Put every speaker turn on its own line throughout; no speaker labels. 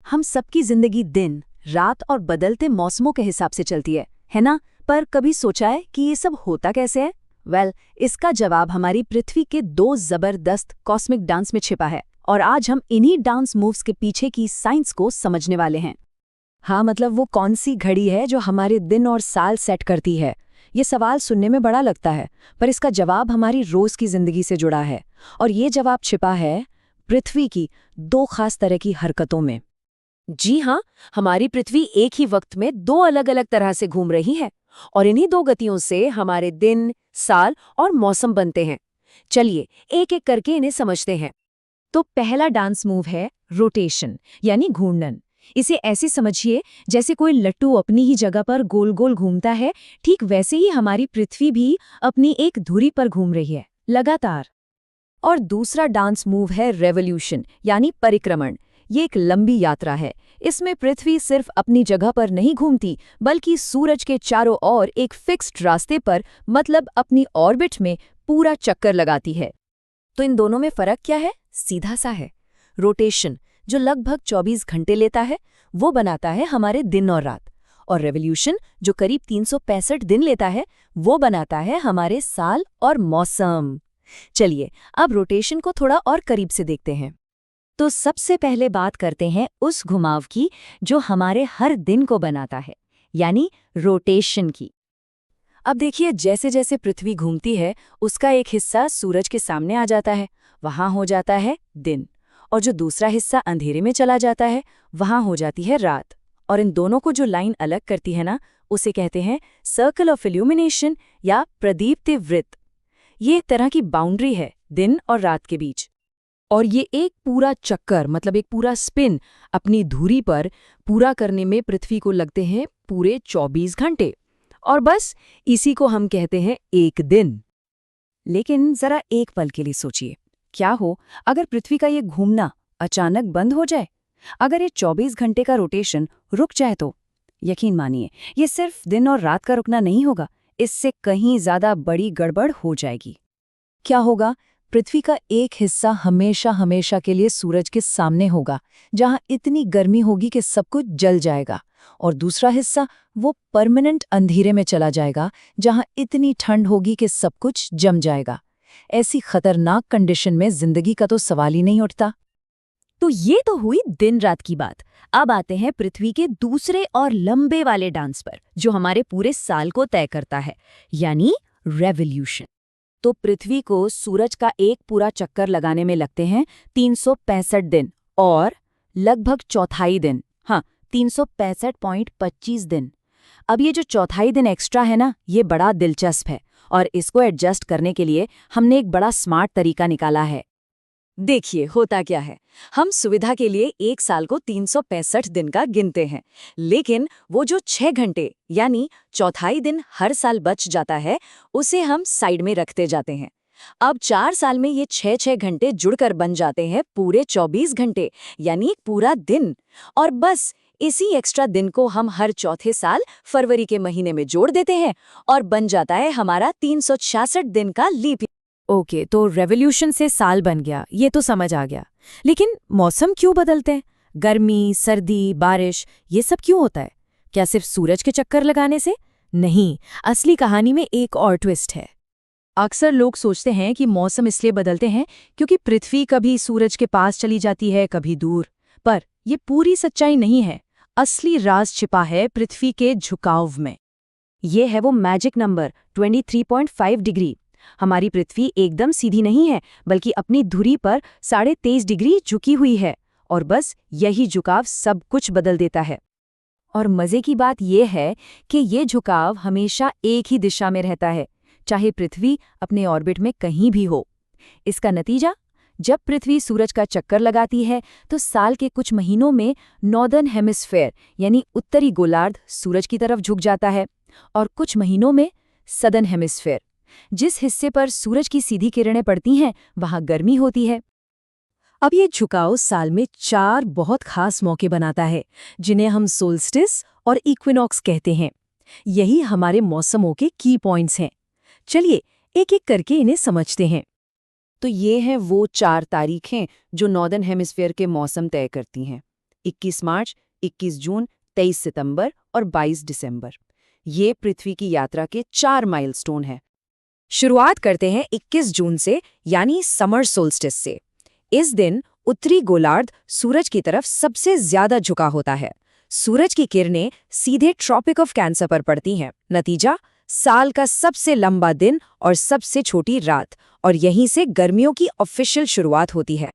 हम सबकी जिंदगी दिन, रात और बदलते मौसमों के हिसाब से चलती है ना? पर कभी सोचा है कि ये सब होता कैसे है? इसका जवाब हमारी पृथ्वी के दो जबरदस्त कॉस्मिक डांस में छिपा है और आज हम इन्हीं डांस मूव्स के पीछे की साइंस को समझने वाले हैं।
हाँ, मतलब वो कौन सी घड़ी है जो हमारे दिन और साल सेट करती है? ये सवाल सुनने में बड़ा लगता है, पर इसका जवाब हमारी रोज की जिंदगी से जुड़ा है। और ये जवाब छिपा है पृथ्वी की दो खास तरह की हरकतों में।
जी हाँ, हमारी पृथ्वी एक ही वक्त में दो अलग अलग तरह से घूम रही है और इन्हीं दो गतियों से हमारे दिन, साल और मौसम बनते हैं। चलिए एक एक करके इन्हें समझते हैं।
तो पहला डांस मूव है रोटेशन, यानी घूर्णन। इसे ऐसे समझिए जैसे कोई लट्टू अपनी ही जगह पर गोल गोल घूमता है, ठीक वैसे ही हमारी पृथ्वी भी अपनी एक धुरी पर घूम रही है, लगातार। और दूसरा डांस मूव है रेवोल्यूशन, यानी परिक्रमण। ये एक लंबी यात्रा है। इसमें पृथ्वी सिर्फ अपनी जगह पर नहीं घूमती, बल्कि सूरज के चारों ओर एक फिक्स्ड रास्ते पर, मतलब अपनी ऑर्बिट में पूरा चक्कर लगाती है।
तो इन दोनों में फर्क क्या है? सीधा सा है। रोटेशन, जो लगभग 24 घंटे लेता है, वो बनाता है हमारे दिन और रात। और रेवोल्यूशन, जो करीब 365 दिन लेता है, वो बनाता है हमारे साल और मौसम। चलिए अब रोटेशन को थोड़ा और करीब से देखते हैं।
तो सबसे पहले बात करते हैं उस घुमाव की जो हमारे हर दिन को बनाता है, यानी रोटेशन की।
अब देखिए, जैसे जैसे पृथ्वी घूमती है, उसका एक हिस्सा सूरज के सामने आ जाता है, वहां हो जाता है दिन, और जो दूसरा हिस्सा अंधेरे में चला जाता है, वहां हो जाती है रात। और इन दोनों को जो लाइन अलग करती है ना, उसे कहते हैं सर्कल ऑफ इल्यूमिनेशन या प्रदीप्ति वृत्त। ये एक तरह की बाउंड्री है दिन और रात के बीच।
और ये एक पूरा चक्कर, मतलब एक पूरा स्पिन अपनी धुरी पर पूरा करने में पृथ्वी को लगते हैं पूरे 24 घंटे। और बस इसी को हम कहते हैं एक दिन। लेकिन जरा एक पल के लिए सोचिए, क्या हो अगर पृथ्वी का ये घूमना अचानक बंद हो जाए? अगर ये 24 घंटे का रोटेशन रुक जाए तो यकीन मानिए, ये सिर्फ दिन और रात का रुकना नहीं होगा, इससे कहीं ज्यादा बड़ी गड़बड़ हो जाएगी। क्या होगा? पृथ्वी का एक हिस्सा हमेशा हमेशा के लिए सूरज के सामने होगा, जहां इतनी गर्मी होगी कि सब कुछ जल जाएगा, और दूसरा हिस्सा वो परमानेंट अंधेरे में चला जाएगा, जहां इतनी ठंड होगी कि सब कुछ जम जाएगा। ऐसी खतरनाक कंडीशन में जिंदगी का तो सवाल ही नहीं उठता।
तो ये तो हुई दिन रात की बात। अब आते हैं पृथ्वी के दूसरे और लंबे वाले डांस पर, जो हमारे पूरे साल को तय करता है, यानी रेवोल्यूशन।
तो पृथ्वी को सूरज का एक पूरा चक्कर लगाने में लगते हैं 365 दिन और लगभग चौथाई दिन, हाँ 365.25 दिन। अब ये जो चौथाई दिन एक्स्ट्रा है ना, ये बड़ा दिलचस्प है, और इसको एडजस्ट करने के लिए हमने एक बड़ा स्मार्ट तरीका निकाला है। देखिए होता क्या है, हम सुविधा के लिए एक साल को 365 दिन का गिनते हैं, लेकिन वो जो 6 घंटे यानी चौथाई दिन हर साल बच जाता है, उसे हम साइड में रखते जाते हैं। अब 4 साल में ये 6-6 घंटे जुड़कर बन जाते हैं पूरे 24 घंटे, यानी पूरा दिन। और बस इसी एक्स्ट्रा दिन को हम हर चौथे साल फरवरी के महीने में जोड़ देते हैं और बन जाता है हमारा 366 दिन का लीप।
ओके, तो रेवोल्यूशन से साल बन गया, ये तो समझ आ गया। लेकिन मौसम क्यों बदलते हैं? गर्मी, सर्दी, बारिश, ये सब क्यों होता है? क्या सिर्फ सूरज के चक्कर लगाने से? नहीं, असली कहानी में एक और ट्विस्ट है। अक्सर लोग सोचते हैं कि मौसम इसलिए बदलते हैं क्योंकि पृथ्वी कभी सूरज के पास चली जाती है, कभी दूर। पर ये पूरी सच्चाई नहीं है। असली राज छिपा है पृथ्वी के झुकाव में। ये है वो मैजिक नंबर 23.5 डिग्री। हमारी पृथ्वी एकदम सीधी नहीं है, बल्कि अपनी धुरी पर 23.5 डिग्री झुकी हुई है, और बस यही झुकाव सब कुछ बदल देता है। और मजे की बात यह है कि ये झुकाव हमेशा एक ही दिशा में रहता है, चाहे पृथ्वी अपने ऑर्बिट में कहीं भी हो। इसका नतीजा, जब पृथ्वी सूरज का चक्कर लगाती है तो साल के कुछ महीनों में नॉर्दर्न हेमिस्फेयर यानी उत्तरी गोलार्ध सूरज की तरफ झुक जाता है, और कुछ महीनों में सदर्न हेमिस्फेयर, जिस हिस्से पर सूरज की सीधी किरणें पड़ती हैं, वहां गर्मी होती है। अब ये झुकाव साल में 4 बहुत खास मौके बनाता है, जिन्हें हम सोल्स्टिस और इक्विनॉक्स कहते हैं। यही हमारे मौसमों के की पॉइंट्स हैं। चलिए एक एक करके इन्हें समझते हैं। तो ये हैं वो 4 तारीखें जो नॉर्दर्न हेमिस्फेयर के मौसम तय करती हैं।
21 मार्च, 21 जून, 23 सितंबर और 22 दिसंबर। ये पृथ्वी की यात्रा के 4 माइलस्टोन हैं।
शुरुआत करते हैं 21 जून से, यानी समर सोल्स्टिस से। इस दिन उत्तरी गोलार्ध सूरज की तरफ सबसे ज्यादा झुका होता है। सूरज की किरणें सीधे ट्रॉपिक ऑफ कैंसर पर पड़ती हैं। नतीजा, साल का सबसे लंबा दिन और सबसे छोटी रात, और यहीं से गर्मियों की ऑफिशियल शुरुआत होती है।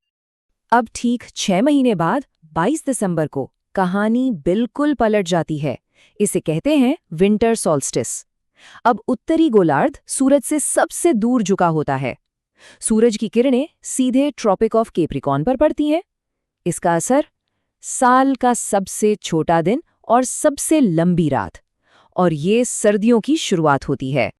अब ठीक 6 महीने बाद 22 दिसंबर को कहानी बिल्कुल पलट जाती है। इसे कहते हैं विंटर सॉल्स्टिस। अब उत्तरी गोलार्ध सूरज से सबसे दूर झुका होता है। सूरज की किरणें सीधे ट्रॉपिक ऑफ कैप्रिकॉर्न पर पड़ती हैं। इसका असर, साल का सबसे छोटा दिन और सबसे लंबी रात, और ये सर्दियों की शुरुआत होती है।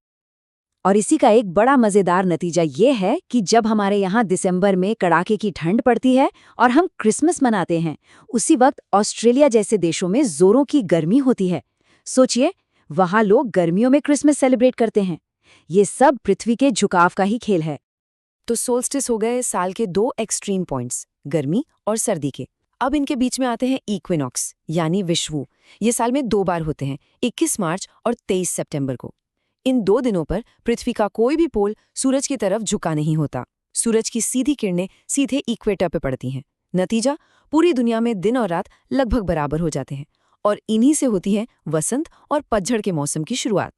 और इसी का एक बड़ा मजेदार नतीजा ये है कि जब हमारे यहाँ दिसंबर में कड़ाके की ठंड पड़ती है और हम क्रिसमस मनाते हैं, उसी वक्त ऑस्ट्रेलिया जैसे देशों में जोरों की गर्मी होती है। सोचिए, वहाँ लोग गर्मियों में क्रिसमस सेलिब्रेट करते हैं। ये सब पृथ्वी के झुकाव का ही खेल है।
तो सोल्स्टिस हो गए साल के 2 एक्सट्रीम पॉइंट्स, गर्मी और सर्दी के। अब इनके बीच में आते हैं इक्विनॉक्स, यानी विषुवु। ये साल में 2 बार होते हैं, 21 मार्च और 23 सितंबर को। इन 2 दिनों पर पृथ्वी का कोई भी पोल सूरज की तरफ झुका नहीं होता। सूरज की सीधी किरणें सीधे इक्वेटर पे पड़ती हैं। नतीजा, पूरी दुनिया में दिन और रात लगभग बराबर हो जाते हैं, और इन्हीं से होती है वसंत और पतझड़ के मौसम की शुरुआत।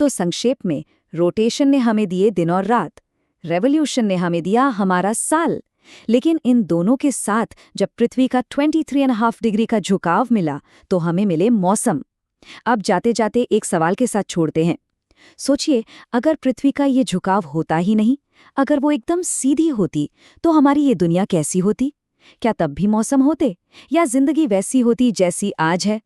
तो संक्षेप में, रोटेशन ने हमें दिए दिन और रात, रेवोल्यूशन ने हमें दिया हमारा साल। लेकिन इन दोनों के साथ जब पृथ्वी का 23.5 डिग्री का झुकाव मिला, तो हमें मिले मौसम। अब जाते जाते एक सवाल के साथ छोड़ते हैं। सोचिए, अगर पृथ्वी का ये झुकाव होता ही नहीं, अगर वो एकदम सीधी होती, तो हमारी ये दुनिया कैसी होती? क्या तब भी मौसम होते, या जिंदगी वैसी होती जैसी आज है?